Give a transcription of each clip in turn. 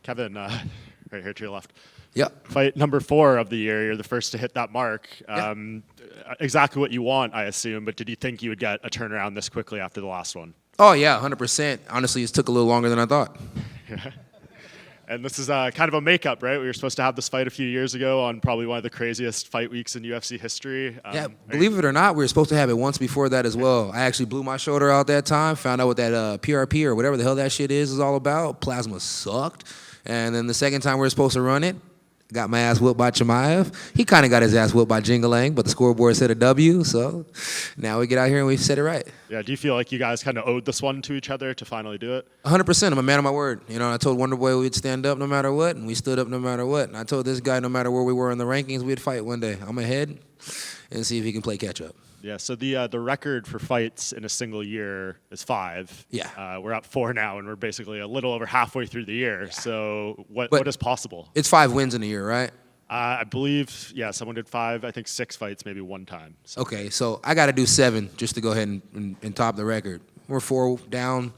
Kevin, right here to your left. Yep. Fight number 4 of the year. You're the first to hit that mark. Yeah. Exactly what you want, I assume. But did you think you would get a turnaround this quickly after the last one? Oh, yeah, 100%. Honestly, it took a little longer than I thought. And this is kind of a makeup, right? We were supposed to have this fight a few years ago on probably one of the craziest fight weeks in UFC history. Yeah, believe it or not, we were supposed to have it once before that as well. I actually blew my shoulder out that time, found out what that PRP or whatever the hell that shit is all about. Plasma sucked. And then the second time we were supposed to run it, got my ass whooped by Chimaev. He kind of got his ass whooped by Jingalang, but the scoreboard said a W, so now we get out here and we said it right. Yeah, do you feel like you guys kind of owed this one to each other to finally do it? 100%. I'm a man of my word. You know, I told Wonderboy we'd stand up no matter what, and we stood up no matter what. And I told this guy no matter where we were in the rankings, we'd fight one day. I'm ahead and see if he can play catch up. Yeah, so the record for fights in a single year is 5. Yeah. We're at 4 now, and we're basically a little over halfway through the year. Yeah. So what is possible? It's 5 wins in a year, right? I believe, yeah, someone did 5, I think 6 fights maybe one time. So. Okay, so I got to do 7 just to go ahead and top the record. We're 4 down.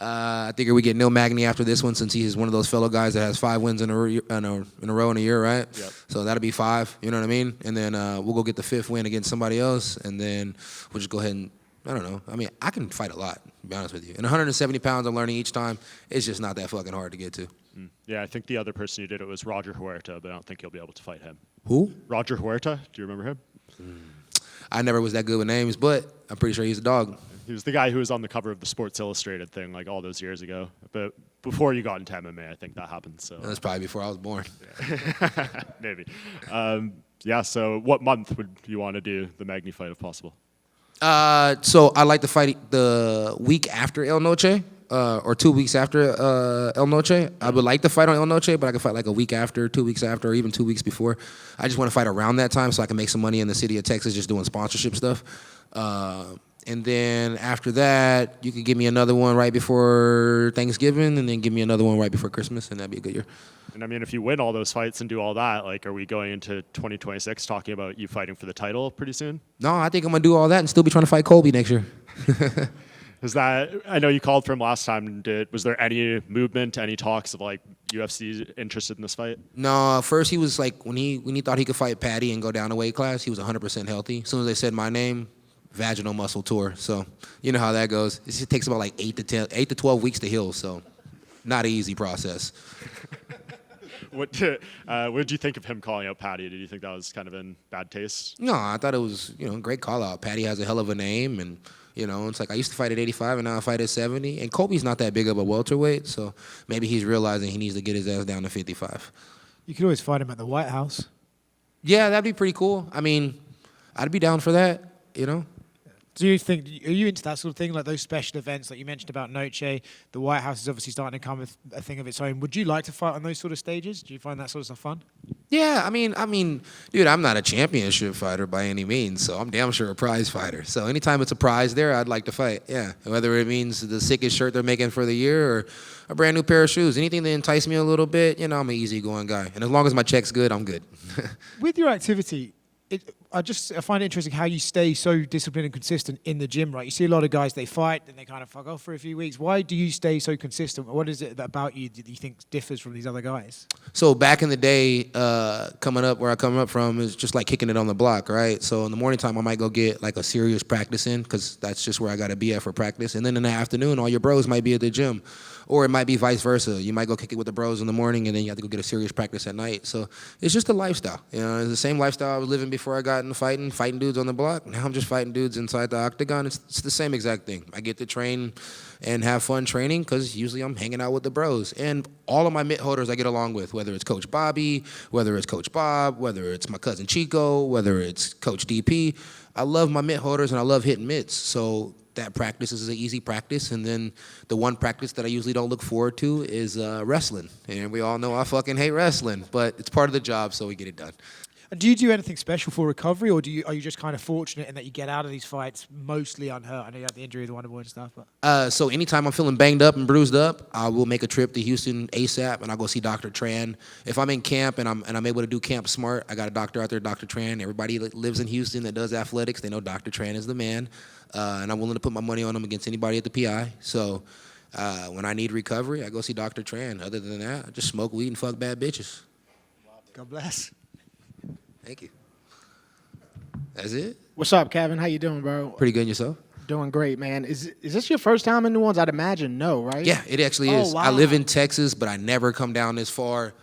I think we get Neil Magny after this one since he's one of those fellow guys that has 5 wins in a row in a year, right? Yep. So that'll be 5, you know what I mean? And then we'll go get the 5th win against somebody else, and then we'll just go ahead and, I don't know. I mean, I can fight a lot, to be honest with you. And 170 pounds I'm learning each time, it's just not that fucking hard to get to. Yeah, I think the other person who did it was Roger Huerta, but I don't think you'll be able to fight him. Who? Roger Huerta. Do you remember him? I never was that good with names, but I'm pretty sure he's a dog. He was the guy who was on the cover of the Sports Illustrated thing like all those years ago. But before you got into MMA, I think that happened. So that's probably before I was born. Yeah. Maybe. Yeah, so what month would you want to do the Magny fight if possible? So I'd like to fight the week after El Noche. Or 2 weeks after El Noche. I would like to fight on El Noche, but I can fight like a week after, 2 weeks after, or even 2 weeks before. I just want to fight around that time so I can make some money in the city of Texas just doing sponsorship stuff. And then after that, you could give me another one right before Thanksgiving, and then give me another one right before Christmas, and that'd be a good year. And I mean, if you win all those fights and do all that, like, are we going into 2026 talking about you fighting for the title pretty soon? No, I think I'm going to do all that and still be trying to fight Colby next year. Is that, I know you called for him last time. Was there any movement, any talks of like UFC interested in this fight? No, first he was like, when he thought he could fight Patty and go down a weight class, he was 100% healthy. As soon as they said my name, vaginal muscle tore. So you know how that goes. It takes about like 8 to 12 weeks to heal. So not an easy process. What did you think of him calling out Patty? Did you think that was kind of in bad taste? No, I thought it was, a great call out. Patty has a hell of a name, and it's like I used to fight at 85 and now I fight at 70. And Kobe's not that big of a welterweight, so maybe he's realizing he needs to get his ass down to 55. You could always fight him at the White House. Yeah, that'd be pretty cool. I mean, I'd be down for that, Do you think, are you into that sort of thing, like those special events that you mentioned about Noche? The White House is obviously starting to come with a thing of its own. Would you like to fight on those sort of stages? Do you find that sort of stuff fun? Yeah, I mean, dude, I'm not a championship fighter by any means, so I'm damn sure a prize fighter. So anytime it's a prize there, I'd like to fight, yeah. Whether it means the sickest shirt they're making for the year or a brand new pair of shoes, anything that entice me a little bit, I'm an easygoing guy. And as long as my check's good, I'm good. With your activity, I find it interesting how you stay so disciplined and consistent in the gym, right? You see a lot of guys, they fight, then they kind of fuck off for a few weeks. Why do you stay so consistent? What is it about you that you think differs from these other guys? So back in the day, coming up where I come up from is just like kicking it on the block, right? So in the morning time, I might go get like a serious practice in because that's just where I got to be at for practice. And then in the afternoon, all your bros might be at the gym. Or it might be vice versa. You might go kick it with the bros in the morning, and then you have to go get a serious practice at night. So it's just a lifestyle. It's the same lifestyle I was living before I got into fighting dudes on the block. Now I'm just fighting dudes inside the octagon. It's the same exact thing. I get to train and have fun training because usually I'm hanging out with the bros. And all of my mitt holders I get along with, whether it's Coach Bobby, whether it's Coach Bob, whether it's my cousin Chico, whether it's Coach DP. I love my mitt holders, and I love hitting mitts. So that practice is an easy practice, and then the one practice that I usually don't look forward to is wrestling. And we all know I fucking hate wrestling, but it's part of the job, so we get it done. And do you do anything special for recovery, or are you just kind of fortunate in that you get out of these fights mostly unhurt? I know you had the injury with the Wonderboy and stuff. But. So anytime I'm feeling banged up and bruised up, I will make a trip to Houston ASAP, and I'll go see Dr. Tran. If I'm in camp and I'm able to do camp smart, I got a doctor out there, Dr. Tran. Everybody that lives in Houston that does athletics, they know Dr. Tran is the man. And I'm willing to put my money on him against anybody at the PI. So When I need recovery, I go see Dr. Tran. Other than that, I just smoke weed and fuck bad bitches. God bless. Thank you. That's it? What's up, Kevin? How you doing, bro? Pretty good yourself? Doing great, man. Is this your first time in New Orleans? I'd imagine no, right? Yeah, it actually Oh, is. wow. I live in Texas, but I never come down this far.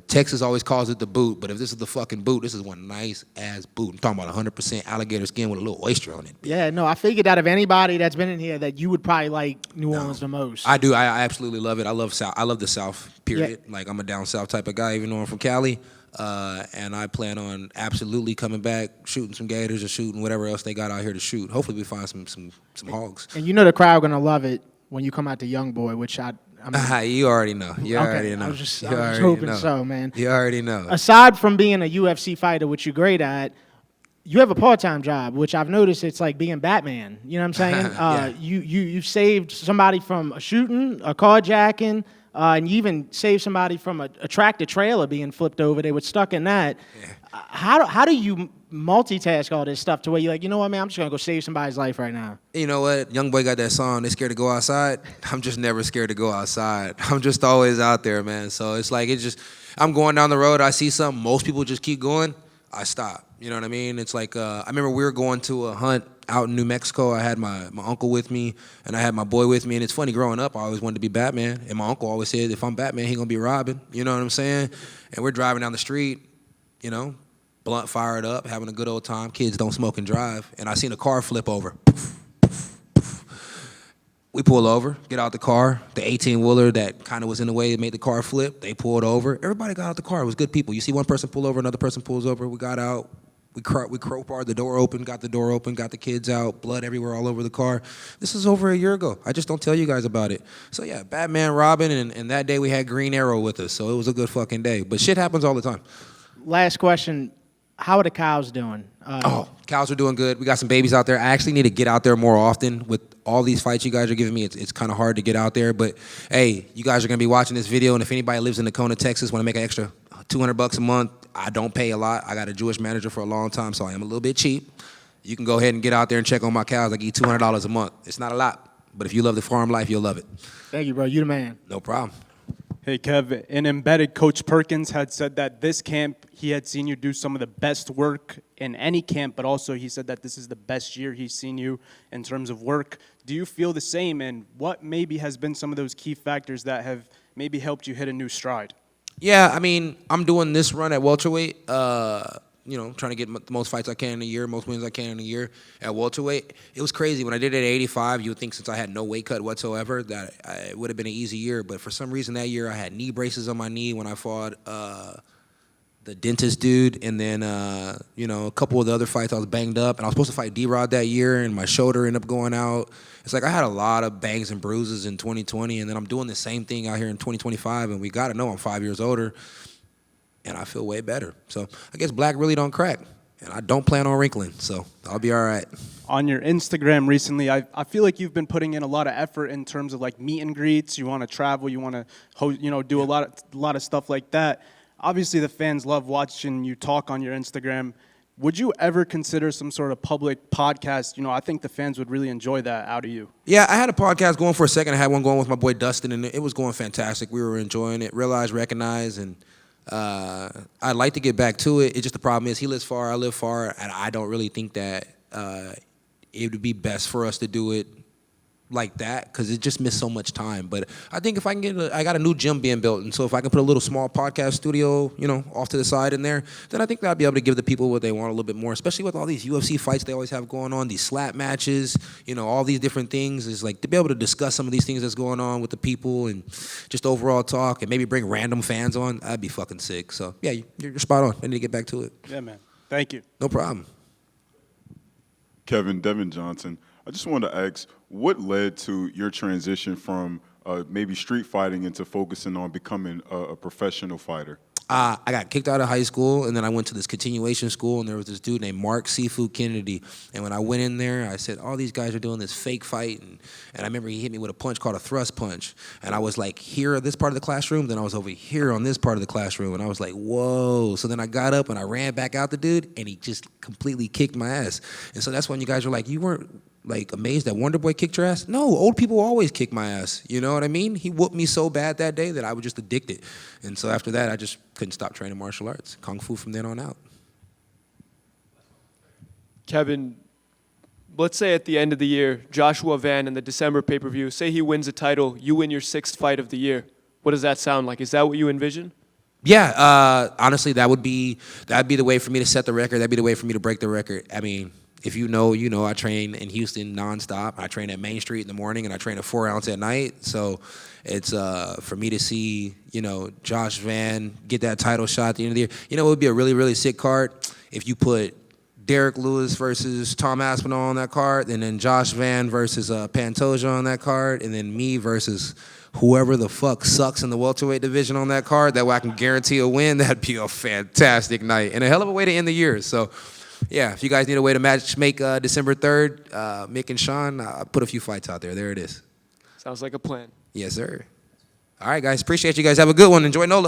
Texas always calls it the boot, but if this is the fucking boot, this is one nice-ass boot. I'm talking about 100% alligator skin with a little oyster on it. Yeah, no, I figured out of anybody that's been in here that you would probably like New Orleans the most. I do. I absolutely love it. I love South. I love the South, period. Yeah. Like, I'm a down South type of guy, even though I'm from Cali. And I plan on absolutely coming back, shooting some gators or shooting whatever else they got out here to shoot. Hopefully we find some hogs. And you know the crowd gonna love it when you come out to Young Boy, which I mean, You already know. You okay, already know. I was just You hoping already know. so, man. You already know. Aside from being a UFC fighter, which you're great at, you have a part-time job, which I've noticed it's like being Batman. You know what I'm saying? Yeah. You've saved somebody from a shooting, a carjacking, and you even saved somebody from a tractor trailer being flipped over. They were stuck in that. Yeah. How do you multitask all this stuff to where you're like, you know what, man, I'm just gonna go save somebody's life right now? You know what? Young Boy got that song, They Scared to Go Outside. I'm just never scared to go outside. I'm just always out there, man. So it's like, I'm going down the road, I see something, most people just keep going, I stop. You know what I mean? It's like, I remember we were going to a hunt out in New Mexico. I had my uncle with me, and I had my boy with me. And it's funny, growing up, I always wanted to be Batman. And my uncle always said, if I'm Batman, he gonna be Robin. You know what I'm saying? And we're driving down the street, you know, blunt fired up, having a good old time. Kids don't smoke and drive. And I seen a car flip over. We pull over, get out the car. The 18-wheeler that kind of was in the way that made the car flip, they pulled over. Everybody got out the car. It was good people. You see one person pull over, another person pulls over. We got out. We crowbarred the door open, got the kids out, blood everywhere all over the car. This is over a year ago. I just don't tell you guys about it. So yeah, Batman, Robin, and that day we had Green Arrow with us, so it was a good fucking day. But shit happens all the time. Last question: how are the cows doing? Cows are doing good. We got some babies out there. I actually need to get out there more often with all these fights you guys are giving me. It's kind of hard to get out there, but hey, you guys are gonna be watching this video, and if anybody lives in Tacoma, Texas, want to make an extra $200 a month, I don't pay a lot. I got a Jewish manager for a long time, so I am a little bit cheap. You can go ahead and get out there and check on my cows. I give you $200 a month. It's not a lot, but if you love the farm life, you'll love it. Thank you, bro. You the man. No problem. Hey, Kev, in Embedded, Coach Perkins had said that this camp, he had seen you do some of the best work in any camp, but also he said that this is the best year he's seen you in terms of work. Do you feel the same, and what maybe has been some of those key factors that have maybe helped you hit a new stride? Yeah, I mean, I'm doing this run at welterweight, trying to get the most fights I can in a year, most wins I can in a year at welterweight. It was crazy. When I did it at 85, you would think since I had no weight cut whatsoever that it would have been an easy year. But for some reason that year, I had knee braces on my knee when I fought the dentist dude. And then, a couple of the other fights, I was banged up. And I was supposed to fight D-Rod that year, and my shoulder ended up going out. It's like I had a lot of bangs and bruises in 2020, and then I'm doing the same thing out here in 2025, and we got to know I'm 5 years older, and I feel way better. So I guess black really don't crack, and I don't plan on wrinkling, so I'll be all right. On your Instagram recently, I feel like you've been putting in a lot of effort in terms of like meet and greets. You want to travel, you want to do a lot of stuff like that. Obviously, the fans love watching you talk on your Instagram. Would you ever consider some sort of public podcast? I think the fans would really enjoy that out of you. Yeah, I had a podcast going for a second. I had one going with my boy Dustin, and it was going fantastic. We were enjoying it. Realize, Recognize, and I'd like to get back to it. It's just the problem is he lives far, I live far, and I don't really think that it would be best for us to do it like that because it just missed so much time. But I think if I can I got a new gym being built, and so if I can put a little small podcast studio, off to the side in there, then I think that I'll be able to give the people what they want a little bit more, especially with all these UFC fights they always have going on, these slap matches, all these different things. Is like to be able to discuss some of these things that's going on with the people and just overall talk and maybe bring random fans on. That'd be fucking sick. So yeah, you're spot on. I need to get back to it. Yeah, man. Thank you. No problem. Kevin, Devin Johnson, I just wanted to ask, what led to your transition from maybe street fighting into focusing on becoming a professional fighter? I got kicked out of high school, and then I went to this continuation school, and there was this dude named Mark Seafood Kennedy. And when I went in there, I said, all these guys are doing this fake fight. And I remember he hit me with a punch called a thrust punch. And I was like here at this part of the classroom, then I was over here on this part of the classroom. And I was like, whoa. So then I got up, and I ran back out the dude, and he just completely kicked my ass. And so that's when you guys were like, you weren't like amazed that Wonder Boy kicked your ass? No, old people always kick my ass. You know what I mean? He whooped me so bad that day that I was just addicted. And so after that, I just couldn't stop training martial arts. Kung Fu from then on out. Kevin, let's say at the end of the year, Joshua Van in the December pay-per-view, say he wins a title, you win your 6th fight of the year. What does that sound like? Is that what you envision? Yeah, honestly, that'd be the way for me to set the record. That'd be the way for me to break the record. I mean, if you know, you know. I train in Houston nonstop. I train at Main Street in the morning, and I train at 4 Ounce at night. So it's for me to see, you know, Josh Van get that title shot at the end of the year. You know, it would be a really, really sick card if you put Derek Lewis versus Tom Aspinall on that card, and then Josh Van versus Pantoja on that card, and then me versus whoever the fuck sucks in the welterweight division on that card. That way I can guarantee a win. That'd be a fantastic night and a hell of a way to end the year. So, yeah, if you guys need a way to make December 3rd, Mick and Sean, put a few fights out there. There it is. Sounds like a plan. Yes, sir. All right, guys. Appreciate you guys. Have a good one. Enjoy NOLA.